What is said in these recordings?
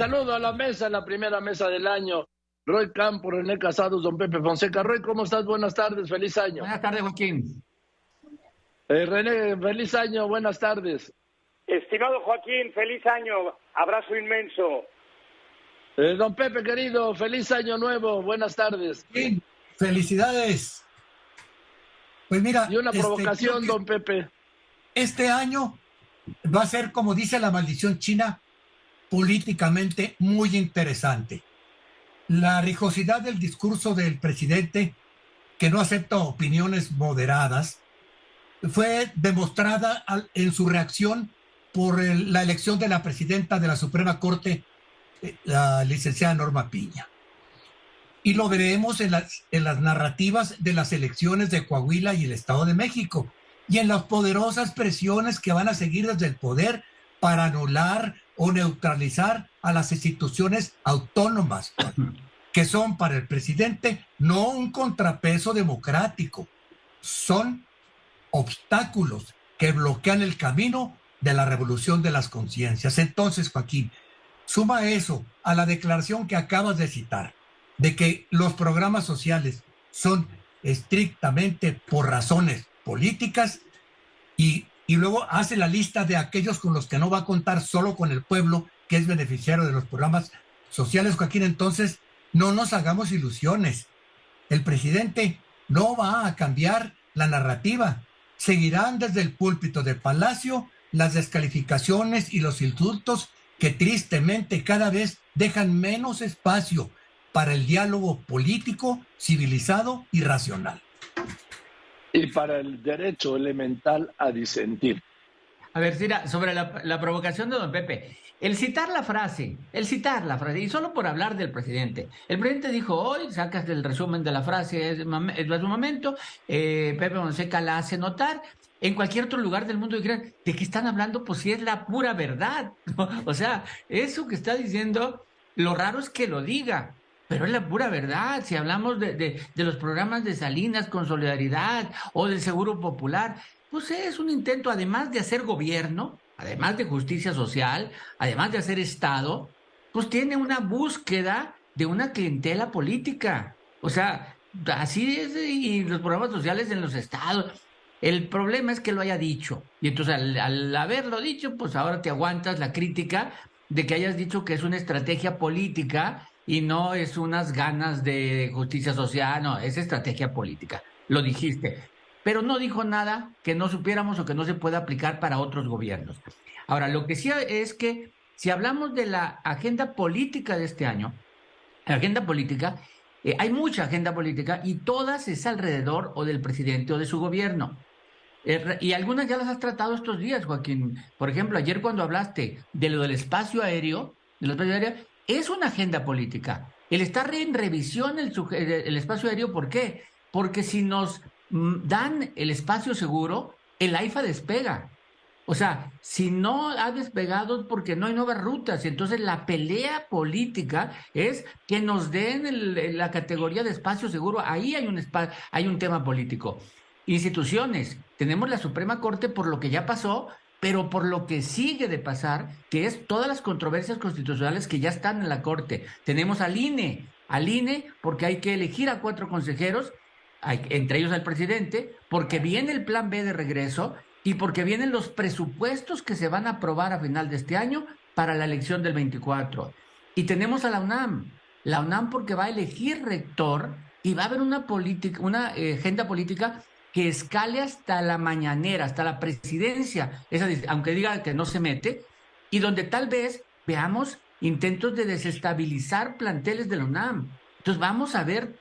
Saludo a la mesa, la primera mesa del año. Roy Campos, René Casados, don Pepe Fonseca. Roy, ¿cómo estás? Buenas tardes, feliz año. Buenas tardes, Joaquín. René, feliz año, buenas tardes. Estimado Joaquín, feliz año, abrazo inmenso. Don Pepe, querido, feliz año nuevo, buenas tardes. Sí, felicidades. Pues mira, Y una provocación, don Pepe. Este año va a ser, como dice la maldición china, políticamente muy interesante. La rijosidad del discurso del presidente, que no acepta opiniones moderadas, fue demostrada en su reacción por la elección de la presidenta de la Suprema Corte, la licenciada Norma Piña. Y lo veremos en las narrativas de las elecciones de Coahuila y el Estado de México, y en las poderosas presiones que van a seguir desde el poder para anular o neutralizar a las instituciones autónomas, que son para el presidente no un contrapeso democrático, son obstáculos que bloquean el camino de la revolución de las conciencias. Entonces, Joaquín, suma eso a la declaración que acabas de citar, de que los programas sociales son estrictamente por razones políticas y luego hace la lista de aquellos con los que no va a contar, solo con el pueblo que es beneficiario de los programas sociales. Joaquín, entonces no nos hagamos ilusiones. El presidente no va a cambiar la narrativa. Seguirán desde el púlpito de Palacio las descalificaciones y los insultos que tristemente cada vez dejan menos espacio para el diálogo político, civilizado y racional. Y para el derecho elemental a disentir. A ver, Cira, sobre la provocación de don Pepe, el citar la frase, y solo por hablar del presidente. El presidente dijo hoy, sacas del resumen de la frase, es un momento, Pepe Fonseca la hace notar. En cualquier otro lugar del mundo dirán, ¿de qué están hablando? Pues sí es la pura verdad. O sea, eso que está diciendo, lo raro es que lo diga. Pero es la pura verdad. Si hablamos de los programas de Salinas con Solidaridad o del Seguro Popular, pues es un intento, además de hacer gobierno, además de justicia social, además de hacer Estado, pues tiene una búsqueda de una clientela política. O sea, así es, y los programas sociales en los estados. El problema es que lo haya dicho. Y entonces al haberlo dicho, pues ahora te aguantas la crítica de que hayas dicho que es una estrategia política y no es unas ganas de justicia social, no, es estrategia política. Lo dijiste. Pero no dijo nada que no supiéramos o que no se pueda aplicar para otros gobiernos. Ahora, lo que sí es que si hablamos de la agenda política de este año, la agenda política, hay mucha agenda política y todas es alrededor o del presidente o de su gobierno. Y algunas ya las has tratado estos días, Joaquín. Por ejemplo, ayer cuando hablaste de lo del espacio aéreo, es una agenda política. El estar en revisión el espacio aéreo, ¿por qué? Porque si nos dan el espacio seguro, el AIFA despega. O sea, si no ha despegado es porque no hay nuevas rutas. Entonces la pelea política es que nos den la categoría de espacio seguro. Ahí hay un tema político. Instituciones, tenemos la Suprema Corte por lo que ya pasó, pero por lo que sigue de pasar, que es todas las controversias constitucionales que ya están en la Corte. Tenemos al INE porque hay que elegir a 4 consejeros, entre ellos al presidente, porque viene el plan B de regreso y porque vienen los presupuestos que se van a aprobar a final de este año para la elección del 24. Y tenemos a la UNAM porque va a elegir rector y va a haber una agenda política que escale hasta la mañanera, hasta la presidencia, aunque diga que no se mete, y donde tal vez veamos intentos de desestabilizar planteles de la UNAM. Entonces vamos a ver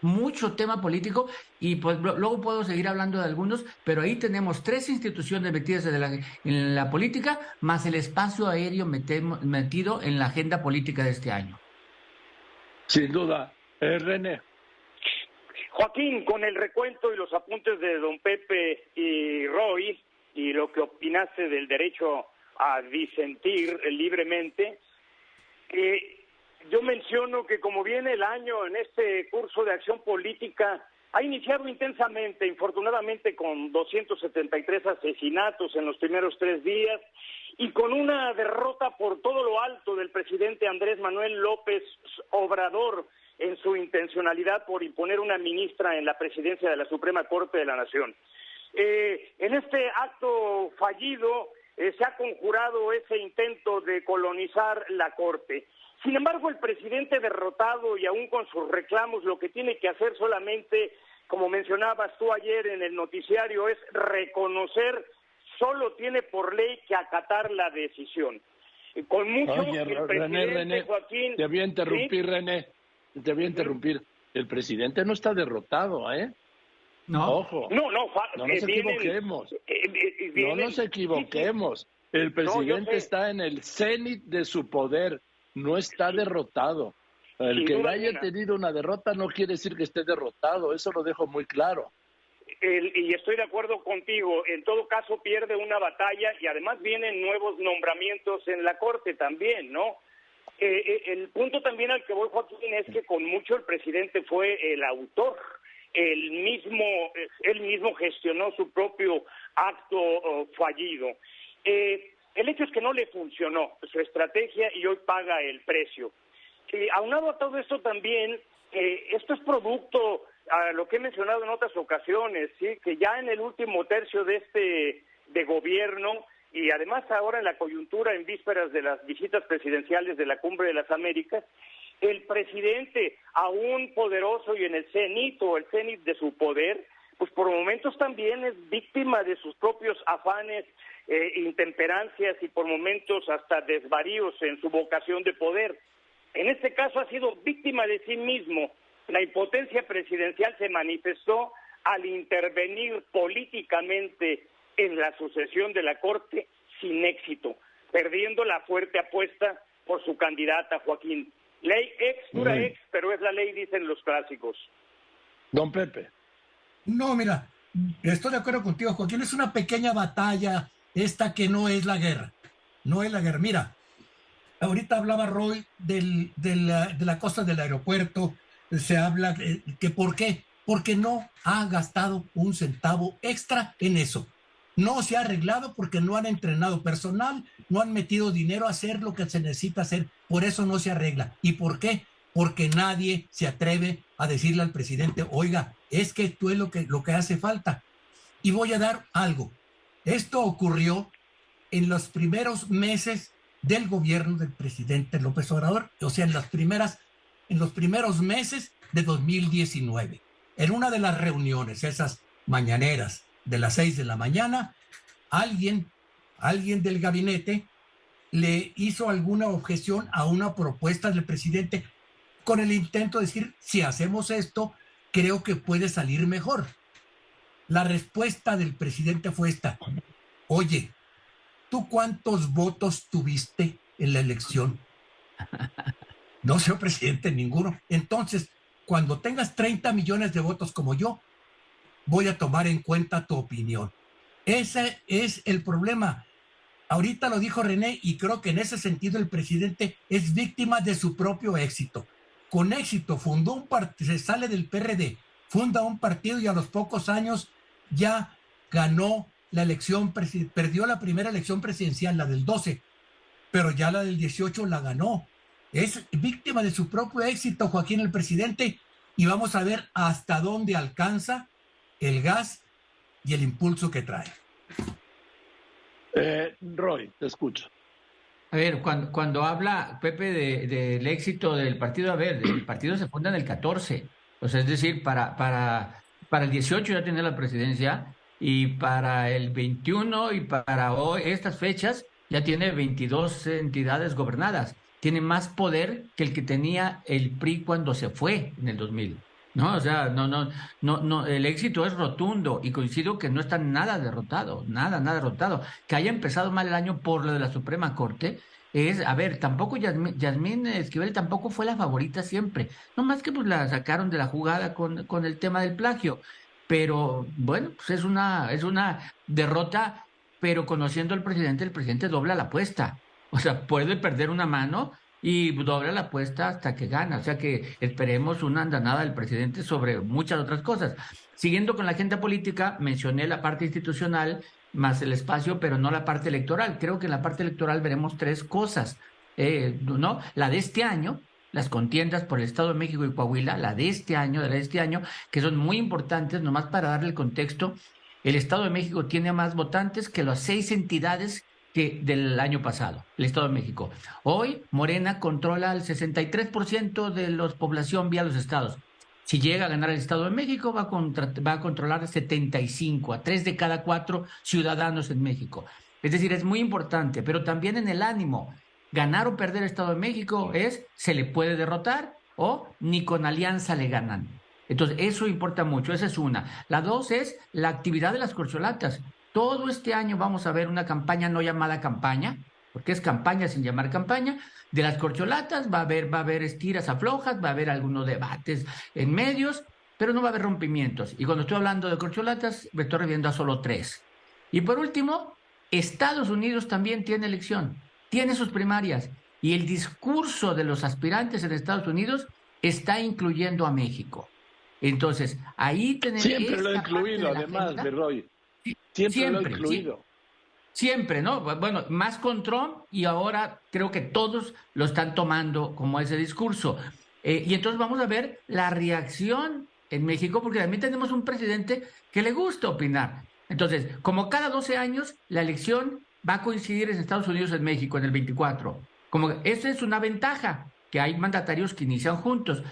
mucho tema político, y pues luego puedo seguir hablando de algunos, pero ahí tenemos 3 instituciones metidas en la política, más el espacio aéreo metido en la agenda política de este año. Sin duda. René. Joaquín, con el recuento y los apuntes de don Pepe y Roy, y lo que opinaste del derecho a disentir libremente, yo menciono que como viene el año en este curso de acción política, ha iniciado intensamente, infortunadamente con 273 asesinatos en los primeros 3 días y con una derrota por todo lo alto del presidente Andrés Manuel López Obrador en su intencionalidad por imponer una ministra en la presidencia de la Suprema Corte de la Nación. En este acto fallido se ha conjurado ese intento de colonizar la Corte. Sin embargo, el presidente derrotado y aún con sus reclamos, lo que tiene que hacer solamente, como mencionabas tú ayer en el noticiario, es reconocer, solo tiene por ley que acatar la decisión. Con mucho, Oye, el presidente René, Joaquín... te voy a interrumpir, ¿sí? René, te voy a interrumpir. El presidente no está derrotado, ¿eh? No. Ojo. No nos equivoquemos. No nos equivoquemos. El presidente está en el cenit de su poder, no está derrotado. El que haya tenido una derrota no quiere decir que esté derrotado, eso lo dejo muy claro. Y estoy de acuerdo contigo, en todo caso pierde una batalla y además vienen nuevos nombramientos en la Corte también, ¿no? El punto también al que voy, Joaquín, es que con mucho el presidente fue el autor. Él mismo gestionó su propio acto fallido. El hecho es que no le funcionó su estrategia y hoy paga el precio. Aunado a todo esto también, esto es producto a lo que he mencionado en otras ocasiones, ¿sí? Que ya en el último tercio de gobierno y además ahora en la coyuntura en vísperas de las visitas presidenciales de la Cumbre de las Américas, el presidente, aún poderoso y en el cenit de su poder, pues por momentos también es víctima de sus propios afanes, intemperancias y por momentos hasta desvaríos en su vocación de poder. En este caso ha sido víctima de sí mismo. La impotencia presidencial se manifestó al intervenir políticamente en la sucesión de la Corte sin éxito, perdiendo la fuerte apuesta por su candidata, Joaquín. Ley ex, dura ex, pero es la ley, dicen los clásicos. Don Pepe. No, mira, estoy de acuerdo contigo, Joaquín, es una pequeña batalla esta que no es la guerra. No es la guerra. Mira, ahorita hablaba Roy de la cosa del aeropuerto, se habla que ¿por qué? Porque no ha gastado un centavo extra en eso. No se ha arreglado porque no han entrenado personal, no han metido dinero a hacer lo que se necesita hacer. Por eso no se arregla. ¿Y por qué? Porque nadie se atreve a decirle al presidente, oiga, es que esto es lo que hace falta. Y voy a dar algo. Esto ocurrió en los primeros meses del gobierno del presidente López Obrador, o sea, en los primeros meses de 2019. En una de las reuniones, esas mañaneras de las 6 de la mañana, alguien del gabinete le hizo alguna objeción a una propuesta del presidente con el intento de decir, si hacemos esto, creo que puede salir mejor. La respuesta del presidente fue esta: oye, ¿tú cuántos votos tuviste en la elección? No, señor presidente, ninguno. Entonces, cuando tengas 30 millones de votos como yo, voy a tomar en cuenta tu opinión. Ese es el problema. Ahorita lo dijo René y creo que en ese sentido el presidente es víctima de su propio éxito. Con éxito fundó un partido, se sale del PRD, funda un partido y a los pocos años ya ganó la elección, perdió la primera elección presidencial, la del 12, pero ya la del 18 la ganó. Es víctima de su propio éxito, Joaquín, el presidente, y vamos a ver hasta dónde alcanza el gas y el impulso que trae. Roy, te escucho. A ver, cuando habla Pepe del éxito del partido, a ver, el partido se funda en el 14, o sea, es decir, para el 18 ya tiene la presidencia y para el 21 y para hoy, estas fechas, ya tiene 22 entidades gobernadas. Tiene más poder que el que tenía el PRI cuando se fue en el 2000. No, o sea, no, el éxito es rotundo y coincido que no está nada derrotado. Que haya empezado mal el año por lo de la Suprema Corte es, a ver, tampoco Yasmín Esquivel tampoco fue la favorita siempre. No más que pues la sacaron de la jugada con el tema del plagio. Pero bueno, pues es una derrota, pero conociendo al presidente, el presidente dobla la apuesta. O sea, puede perder una mano, y dobla la apuesta hasta que gana. O sea que esperemos una andanada del presidente sobre muchas otras cosas. Siguiendo con la agenda política, mencioné la parte institucional más el espacio, pero no la parte electoral. Creo que en la parte electoral veremos tres cosas, ¿no? La de este año, las contiendas por el Estado de México y Coahuila, la de este año, que son muy importantes, nomás para darle el contexto. El Estado de México tiene más votantes que las 6 entidades del año pasado, el Estado de México. Hoy Morena controla el 63% de la población vía los estados. Si llega a ganar el Estado de México, va a controlar 75, a 3 de cada 4 ciudadanos en México. Es decir, es muy importante, pero también en el ánimo. Ganar o perder el Estado de México se le puede derrotar o ni con alianza le ganan. Entonces, eso importa mucho, esa es una. La dos es la actividad de las corcholatas. Todo este año vamos a ver una campaña no llamada campaña, porque es campaña sin llamar campaña, de las corcholatas. Va a haber estiras aflojas, va a haber algunos debates en medios, pero no va a haber rompimientos. Y cuando estoy hablando de corcholatas, me estoy refiriendo a solo 3. Y por último, Estados Unidos también tiene elección, tiene sus primarias, y el discurso de los aspirantes en Estados Unidos está incluyendo a México. Entonces, ahí tenemos... Siempre lo he incluido, además, Roy. Siempre lo he incluido. Siempre, ¿no? Bueno, más con Trump, y ahora creo que todos lo están tomando como ese discurso. Y entonces vamos a ver la reacción en México, porque también tenemos un presidente que le gusta opinar. Entonces, como cada 12 años, la elección va a coincidir en Estados Unidos y en México en el 24. Esa es una ventaja, que hay mandatarios que inician juntos.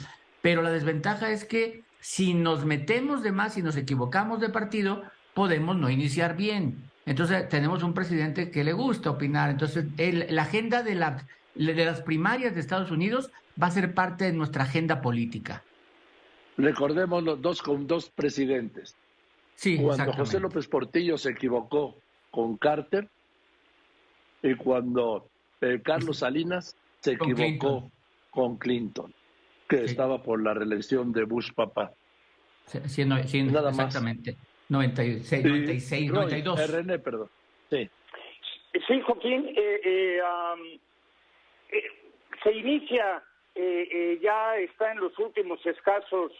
Pero la desventaja es que si nos metemos de más y nos equivocamos de partido, podemos no iniciar bien. Entonces tenemos un presidente que le gusta opinar. Entonces la agenda de las primarias de Estados Unidos va a ser parte de nuestra agenda política. Recordemos los dos con 2 presidentes. Sí, cuando José López Portillo se equivocó con Carter y cuando Carlos Salinas se equivocó con Clinton, que estaba por la reelección de Bush papá. Sí, nada exactamente. Más. 96, 92. René, perdón. Sí. Sí, Joaquín, se inicia, ya está en los últimos escasos,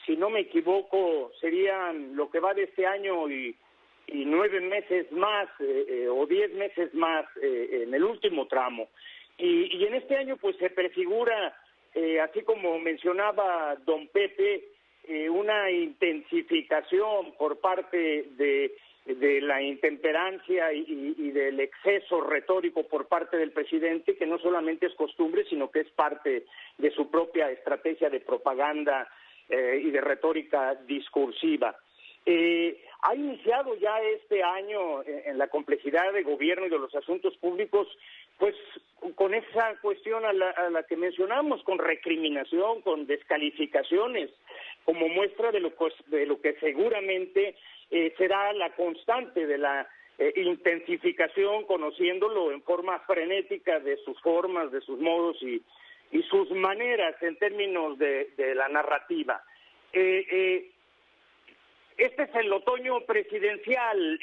si no me equivoco, serían lo que va de este año y 9 meses más, o 10 meses más, en el último tramo. Y en este año pues se prefigura, así como mencionaba don Pepe, una intensificación por parte de la intemperancia y del exceso retórico por parte del presidente, que no solamente es costumbre, sino que es parte de su propia estrategia de propaganda y de retórica discursiva. Ha iniciado ya este año en la complejidad de gobierno y de los asuntos públicos, pues con esa cuestión a la que mencionamos, con recriminación, con descalificaciones, como muestra de lo que seguramente será la constante de la intensificación, conociéndolo en forma frenética de sus formas, de sus modos y sus maneras en términos de la narrativa. Este es el otoño presidencial,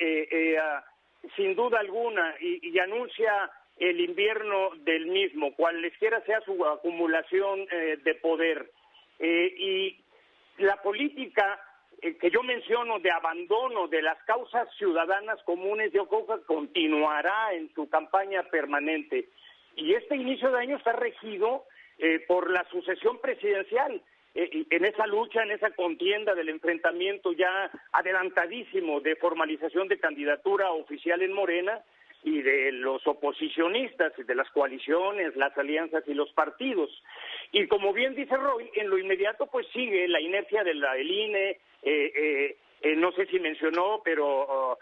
sin duda alguna, y anuncia el invierno del mismo, cualesquiera sea su acumulación de poder. Y la política que yo menciono de abandono de las causas ciudadanas comunes, yo creo que continuará en su campaña permanente. Y este inicio de año está regido por la sucesión presidencial, en esa lucha, en esa contienda del enfrentamiento ya adelantadísimo de formalización de candidatura oficial en Morena y de los oposicionistas, de las coaliciones, las alianzas y los partidos. Y como bien dice Roy, en lo inmediato pues sigue la inercia del INE, no sé si mencionó, pero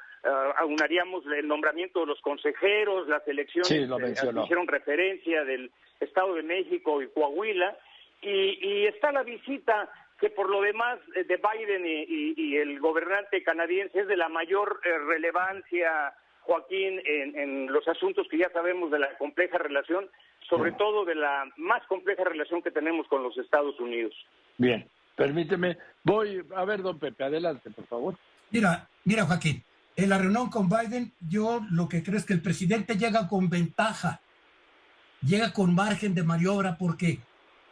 aunaríamos el nombramiento de los consejeros, las elecciones que hicieron referencia del Estado de México y Coahuila, y está la visita que por lo demás de Biden y el gobernante canadiense es de la mayor relevancia, Joaquín, en los asuntos que ya sabemos de la compleja relación, sobre todo de la más compleja relación que tenemos con los Estados Unidos. Bien, permíteme, voy a ver, don Pepe, adelante, por favor. Mira, Joaquín, en la reunión con Biden, yo lo que creo es que el presidente llega con ventaja. llega con margen de maniobra porque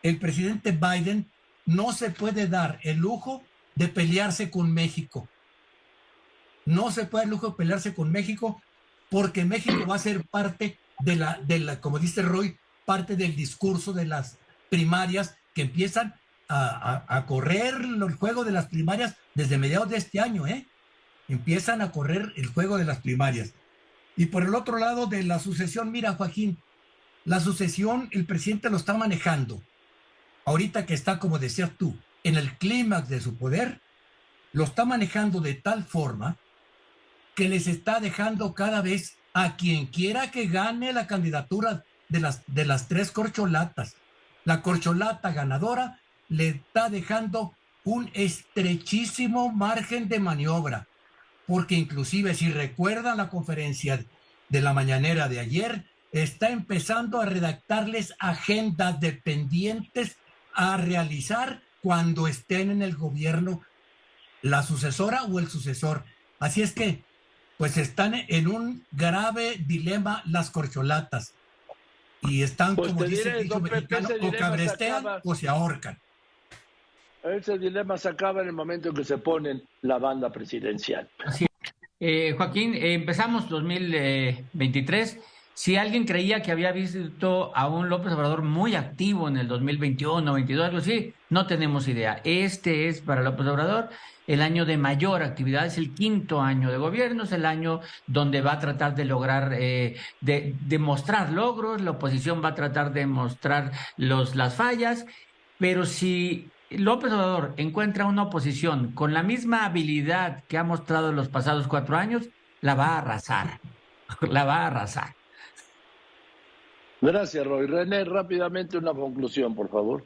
el presidente Biden no se puede dar el lujo de pelearse con México. No se puede dar el lujo de pelearse con México porque México va a ser parte de la, como dice Roy, parte del discurso de las primarias que empiezan a correr el juego de las primarias desde mediados de este año, ¿eh? Empiezan a correr el juego de las primarias. Y por el otro lado de la sucesión, mira, Joaquín, la sucesión, el presidente lo está manejando. Ahorita que está, como decías tú, en el clímax de su poder, lo está manejando de tal forma que les está dejando cada vez a quien quiera que gane la candidatura de las tres corcholatas. La corcholata ganadora le está dejando un estrechísimo margen de maniobra, porque inclusive si recuerdan la conferencia de la mañanera de ayer, está empezando a redactarles agendas de pendientes a realizar cuando estén en el gobierno la sucesora o el sucesor. Así es que, pues están en un grave dilema las corcholatas. Y están, pues como dice el dicho mexicano, o cabrestean o se ahorcan. Ese dilema se acaba en el momento en que se ponen la banda presidencial. Así Joaquín, empezamos 2023. Si alguien creía que había visto a un López Obrador muy activo en el 2021, 22, algo así, no tenemos idea. Este es para López Obrador el año de mayor actividad, es el 5º año de gobierno, es el año donde va a tratar de lograr, de mostrar logros, la oposición va a tratar de mostrar las fallas, pero si López Obrador encuentra una oposición con la misma habilidad que ha mostrado en los pasados 4 años, la va a arrasar, la va a arrasar. Gracias, Roy. René, rápidamente una conclusión, por favor.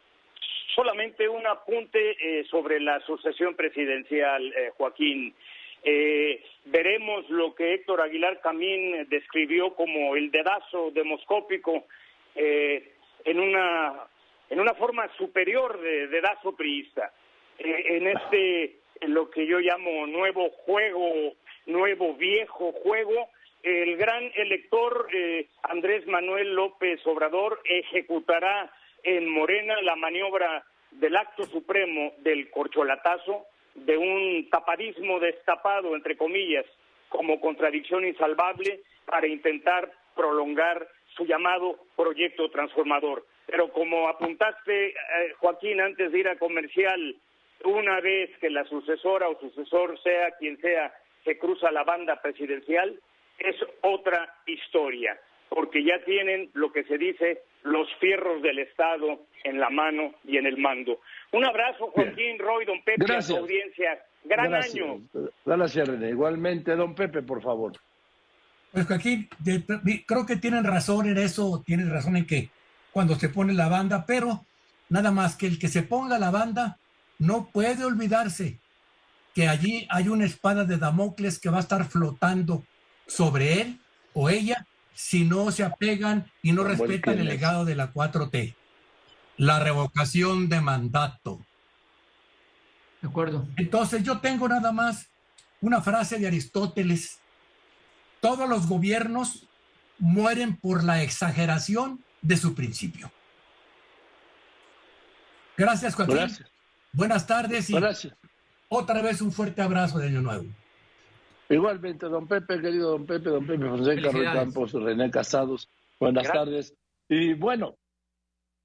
Solamente un apunte sobre la sucesión presidencial, Joaquín. Veremos lo que Héctor Aguilar Camín describió como el dedazo demoscópico en una forma superior de dedazo priista. En lo que yo llamo nuevo viejo juego, el gran elector Andrés Manuel López Obrador ejecutará en Morena la maniobra del acto supremo del corcholatazo, de un tapadismo destapado, entre comillas, como contradicción insalvable para intentar prolongar su llamado proyecto transformador. Pero como apuntaste, Joaquín, antes de ir a comercial, una vez que la sucesora o sucesor, sea quien sea, que cruza la banda presidencial, es otra historia, porque ya tienen lo que se dice los fierros del Estado en la mano y en el mando. Un abrazo, Joaquín, bien. Roy, don Pepe, gracias. A su audiencia. Gracias. Año. Gracias, René. Igualmente, don Pepe, por favor. Pues Joaquín, creo que tienen razón en eso, tienen razón en que cuando se pone la banda, pero nada más que el que se ponga la banda no puede olvidarse que allí hay una espada de Damocles que va a estar flotando sobre él o ella si no se apegan y no respetan el legado de la 4T. La revocación de mandato. De acuerdo. Entonces yo tengo nada más una frase de Aristóteles. Todos los gobiernos mueren por la exageración de su principio. Gracias, Joaquín. Gracias. Buenas tardes y gracias. Otra vez un fuerte abrazo de Año Nuevo. Igualmente, don Pepe, querido don Pepe Fonseca, Roy Campos, René Casados. Buenas tardes. Y bueno,